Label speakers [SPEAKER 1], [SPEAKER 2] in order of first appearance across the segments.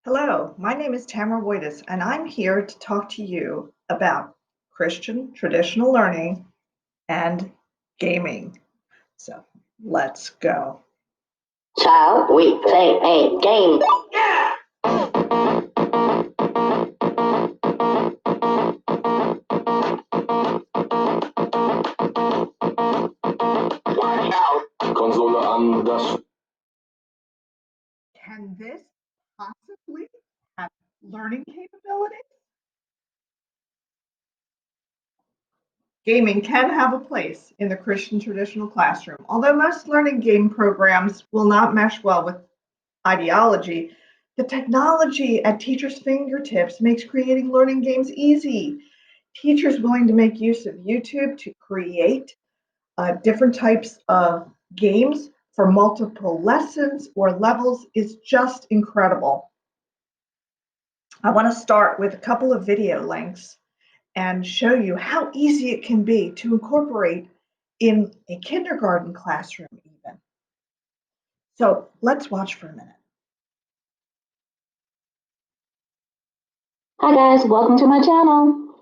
[SPEAKER 1] Hello, my name is Tamara Woitis, and I'm here to talk to you about Christian traditional learning and gaming. So let's go.
[SPEAKER 2] Child, we play a game. Watch out. Konsole an, das.
[SPEAKER 1] Can this possibly have learning capabilities? Gaming can have a place in the Christian traditional classroom, although most learning game programs will not mesh well with ideology. The technology at teachers' fingertips makes creating learning games easy. Teachers willing to make use of YouTube to create different types of games for multiple lessons or levels is just incredible. I want to start with a couple of video links and show you how easy it can be to incorporate in a kindergarten classroom even. So let's watch for a minute.
[SPEAKER 2] Hi guys, welcome to my channel.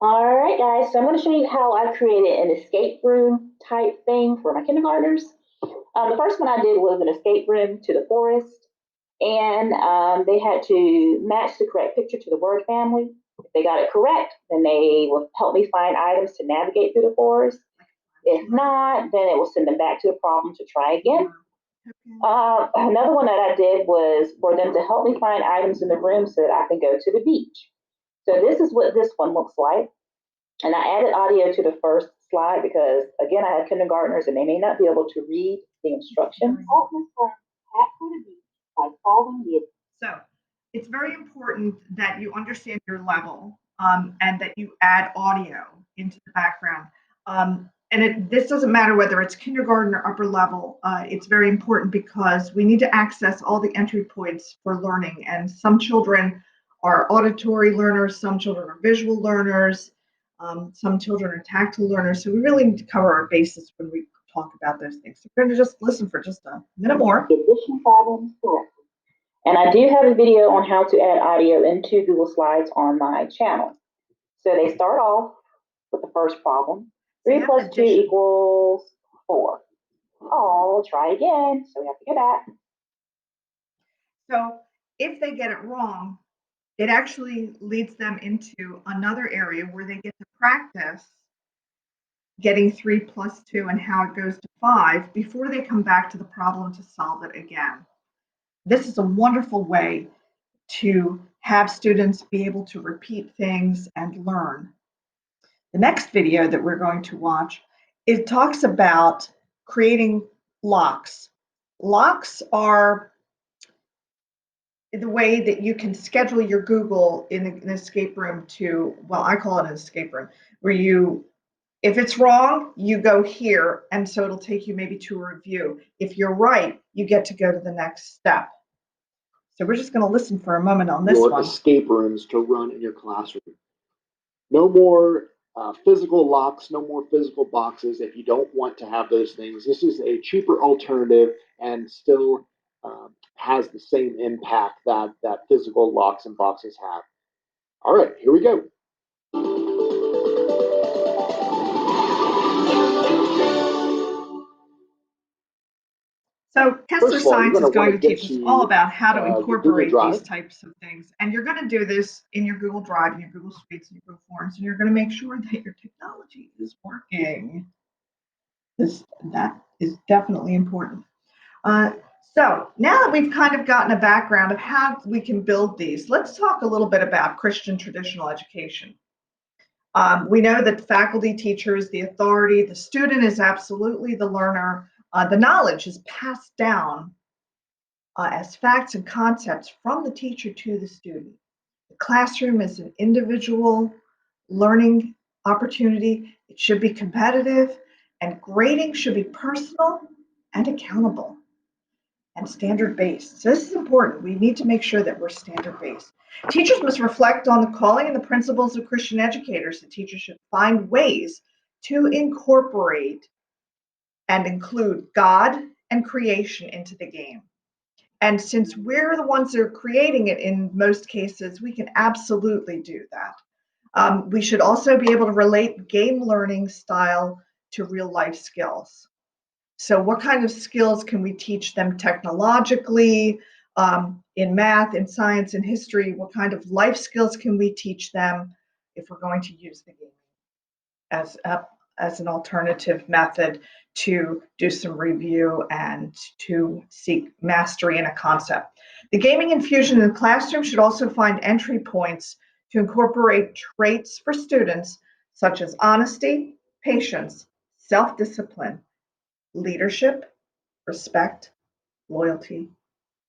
[SPEAKER 2] Alright guys, so I'm going to show you how I created an escape room type thing for my kindergartners. The first one I did was an escape room to the forest, and they had to match the correct picture to the word family. If they got it correct, then they will help me find items to navigate through the forest. If not, then it will send them back to the problem to try again. Another one that I did was for them to help me find items in the room so that I can go to the beach. So this is what this one looks like. And I added audio to the first slide because, again, I had kindergartners and they may not be able to read the instructions.
[SPEAKER 1] So it's very important that you understand your level and that you add audio into the background. This doesn't matter whether it's kindergarten or upper level. It's very important because we need to access all the entry points for learning. And some children are auditory learners, some children are visual learners, some children are tactile learners. So we really need to cover our bases when we talk about those things. So we're going to just listen for just a minute more.
[SPEAKER 2] Addition problems correctly. And I do have a video on how to add audio into Google Slides on my channel. So they start off with the first problem. 3 plus 2 equals 4. Oh, try again. So we have to go back.
[SPEAKER 1] So if they get it wrong, it actually leads them into another area where they get to practice getting 3 plus 2 and how it goes to 5 before they come back to the problem to solve it again. This is a wonderful way to have students be able to repeat things and learn. The next video that we're going to watch, it talks about creating locks. Locks are the way that you can schedule your Google in an escape room to, well, I call it an escape room, where you, if it's wrong, you go here, and so it'll take you maybe to a review. If you're right, you get to go to the next step. So we're just going to listen for a moment on this one.
[SPEAKER 3] Escape rooms to run in your classroom. No more physical locks, no more physical boxes if you don't want to have those things. This is a cheaper alternative and still has the same impact that physical locks and boxes have. All right, here we go.
[SPEAKER 1] So Kessler Science is going to teach us all about how to incorporate these types of things. And you're going to do this in your Google Drive, in your Google Suites, and your Google Forms, and you're going to make sure that your technology is working. That is definitely important. So now that we've kind of gotten a background of how we can build these, let's talk a little bit about Christian traditional education. We know that the faculty, teachers, the authority, the student is absolutely the learner. The knowledge is passed down as facts and concepts from the teacher to the student. The classroom is an individual learning opportunity. It should be competitive, and grading should be personal and accountable and standard-based. So this is important. We need to make sure that we're standard-based. Teachers must reflect on the calling and the principles of Christian educators. The teacher should find ways to incorporate and include God and creation into the game. And since we're the ones that are creating it in most cases, we can absolutely do that. We should also be able to relate game learning style to real life skills. So what kind of skills can we teach them technologically, in math, in science, in history? What kind of life skills can we teach them if we're going to use the game as an alternative method to do some review and to seek mastery in a concept? The gaming infusion in the classroom should also find entry points to incorporate traits for students such as honesty, patience, self-discipline, leadership, respect, loyalty,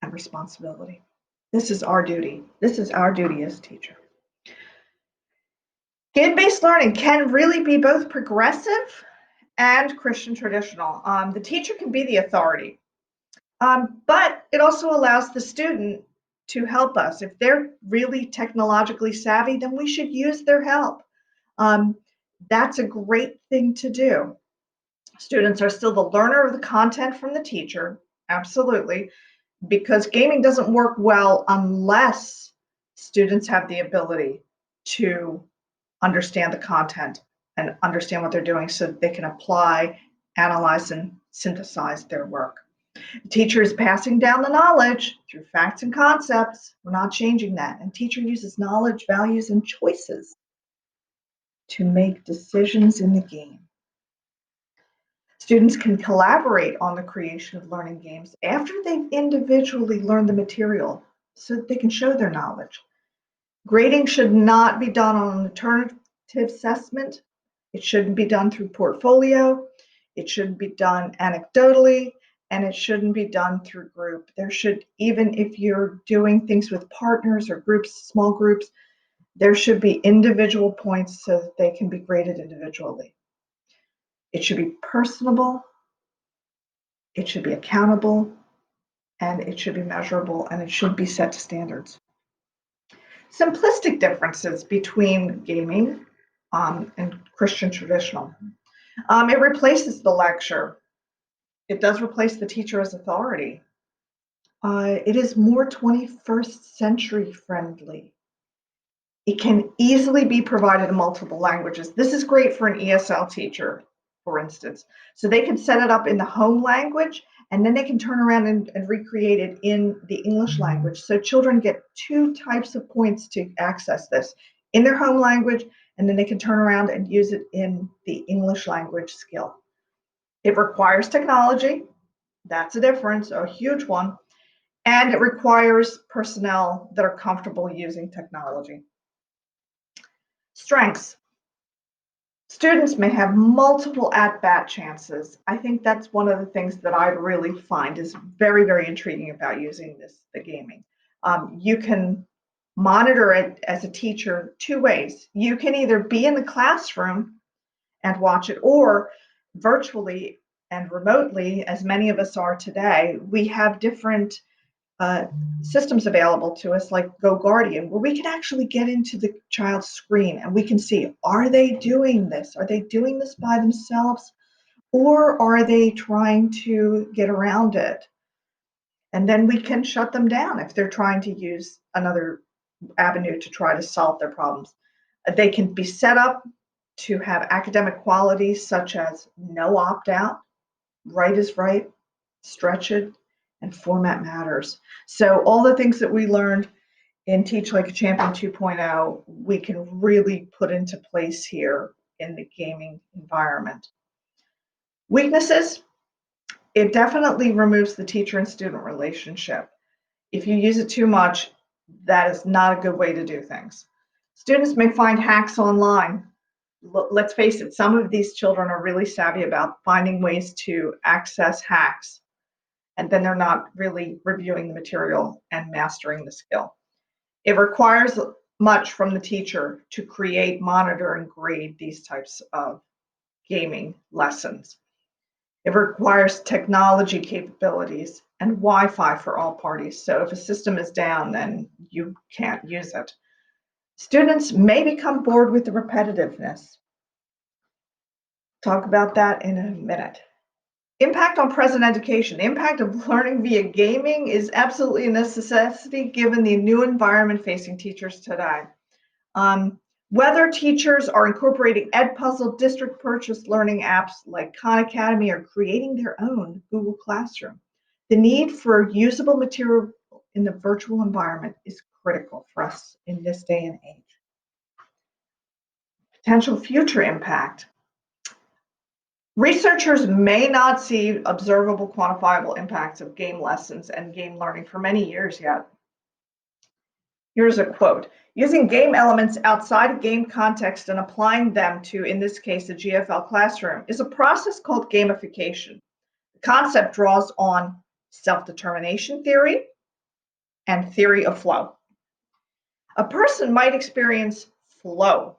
[SPEAKER 1] and responsibility. This is our duty. This is our duty as a teacher. Game-based learning can really be both progressive and Christian traditional. The teacher can be the authority, but it also allows the student to help us. If they're really technologically savvy, then we should use their help. That's a great thing to do. Students are still the learner of the content from the teacher, absolutely, because gaming doesn't work well unless students have the ability to understand the content and understand what they're doing so that they can apply, analyze, and synthesize their work. The teacher is passing down the knowledge through facts and concepts. We're not changing that. And teacher uses knowledge, values, and choices to make decisions in the game. Students can collaborate on the creation of learning games after they've individually learned the material so that they can show their knowledge. Grading should not be done on an alternative assessment. It shouldn't be done through portfolio. It shouldn't be done anecdotally, and it shouldn't be done through group. There should, even if you're doing things with partners or groups, small groups, there should be individual points so that they can be graded individually. It should be personable, it should be accountable, and it should be measurable, and it should be set to standards. Simplistic differences between gaming and Christian traditional. It replaces the lecture. It does replace the teacher as authority. It is more 21st century friendly. It can easily be provided in multiple languages. This is great for an ESL teacher, for instance. So they can set it up in the home language, and then they can turn around and recreate it in the English language. So children get two types of points to access this, in their home language, and then they can turn around and use it in the English language skill. It requires technology. That's a difference, a huge one. And it requires personnel that are comfortable using technology. Strengths. Students may have multiple at-bat chances. I think that's one of the things that I really find is very, very intriguing about using the gaming. You can monitor it as a teacher two ways. You can either be in the classroom and watch it, or virtually and remotely, as many of us are today, we have different systems available to us like GoGuardian, where we can actually get into the child's screen and we can see, are they doing this? Are they doing this by themselves? Or are they trying to get around it? And then we can shut them down if they're trying to use another avenue to try to solve their problems. They can be set up to have academic qualities such as no opt-out, right is right, stretch it, and format matters. So all the things that we learned in Teach Like a Champion 2.0, we can really put into place here in the gaming environment. Weaknesses, it definitely removes the teacher and student relationship. If you use it too much, that is not a good way to do things. Students may find hacks online. Let's face it, some of these children are really savvy about finding ways to access hacks, and then they're not really reviewing the material and mastering the skill. It requires much from the teacher to create, monitor, and grade these types of gaming lessons. It requires technology capabilities and Wi-Fi for all parties. So if a system is down, then you can't use it. Students may become bored with the repetitiveness. Talk about that in a minute. Impact on present education. The impact of learning via gaming is absolutely a necessity given the new environment facing teachers today. Whether teachers are incorporating Edpuzzle, district purchased learning apps like Khan Academy, or creating their own Google Classroom, the need for usable material in the virtual environment is critical for us in this day and age. Potential future impact. Researchers may not see observable, quantifiable impacts of game lessons and game learning for many years yet. Here's a quote. Using game elements outside of game context and applying them to, in this case, a GFL classroom is a process called gamification. The concept draws on self-determination theory and theory of flow. A person might experience flow,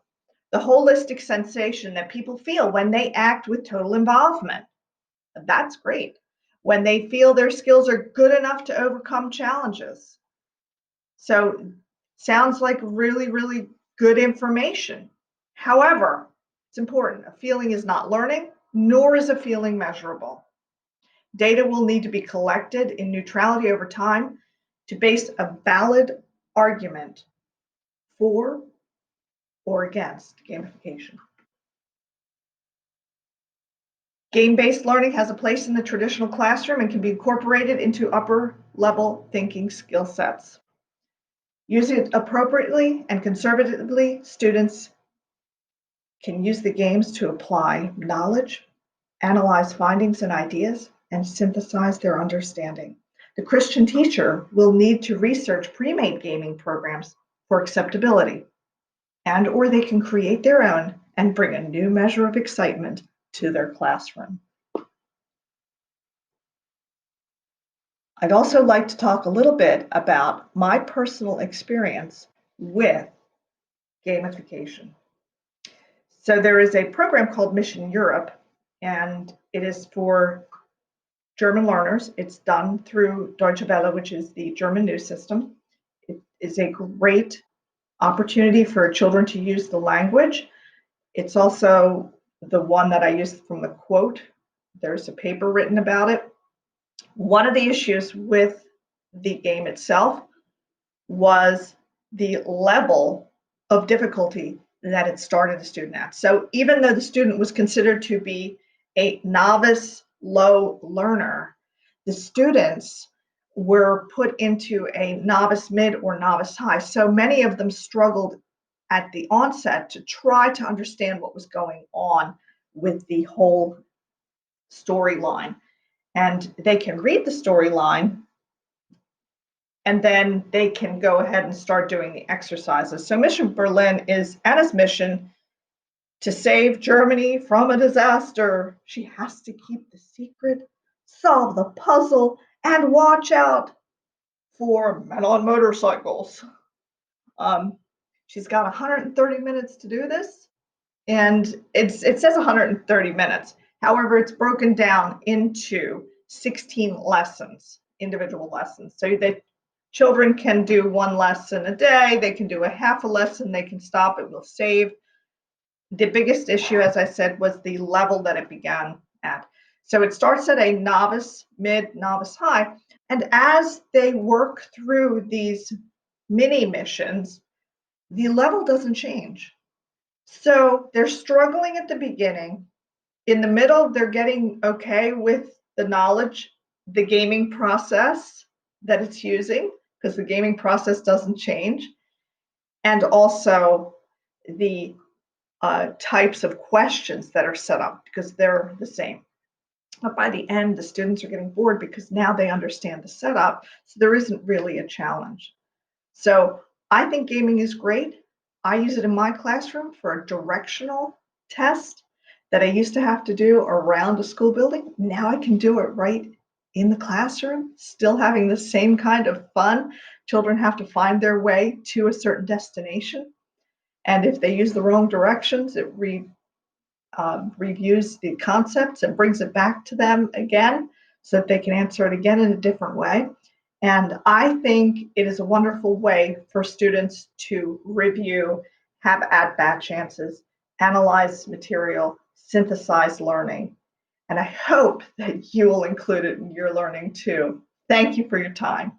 [SPEAKER 1] the holistic sensation that people feel when they act with total involvement. That's great. When they feel their skills are good enough to overcome challenges. So sounds like really, really good information. However, it's important. A feeling is not learning, nor is a feeling measurable. Data will need to be collected in neutrality over time to base a valid argument for or against gamification. Game-based learning has a place in the traditional classroom and can be incorporated into upper-level thinking skill sets. Use it appropriately and conservatively, students can use the games to apply knowledge, analyze findings and ideas, and synthesize their understanding. The Christian teacher will need to research pre-made gaming programs for acceptability, or they can create their own and bring a new measure of excitement to their classroom. I'd also like to talk a little bit about my personal experience with gamification. So there is a program called Mission Europe, and it is for German learners. It's done through Deutsche Welle, which is the German news system. It is a great opportunity for children to use the language. It's also the one that I used from the quote. There's a paper written about it. One of the issues with the game itself was the level of difficulty that it started a student at. So even though the student was considered to be a novice low learner, the students were put into a novice mid or novice high. So many of them struggled at the onset to try to understand what was going on with the whole storyline. And they can read the storyline, and then they can go ahead and start doing the exercises. So Mission Berlin is Anna's mission to save Germany from a disaster. She has to keep the secret, solve the puzzle, and watch out for men on motorcycles. She's got 130 minutes to do this, and it says 130 minutes. However, it's broken down into 16 lessons, individual lessons. So that children can do one lesson a day, they can do a half a lesson, they can stop, it will save. The biggest issue, as I said, was the level that it began at. So it starts at a novice, mid, novice, high, and as they work through these mini missions, the level doesn't change. So they're struggling at the beginning. In the middle, they're getting okay with the knowledge, the gaming process that it's using, because the gaming process doesn't change, and also the types of questions that are set up, because they're the same. But by the end, the students are getting bored because now they understand the setup, so there isn't really a challenge. So I think gaming is great. I use it in my classroom for a directional test that I used to have to do around a school building. Now I can do it right in the classroom, still having the same kind of fun. Children have to find their way to a certain destination. And if they use the wrong directions, it reviews the concepts and brings it back to them again so that they can answer it again in a different way. And I think it is a wonderful way for students to review, have at-bat chances, analyze material, synthesize learning. And I hope that you will include it in your learning too. Thank you for your time.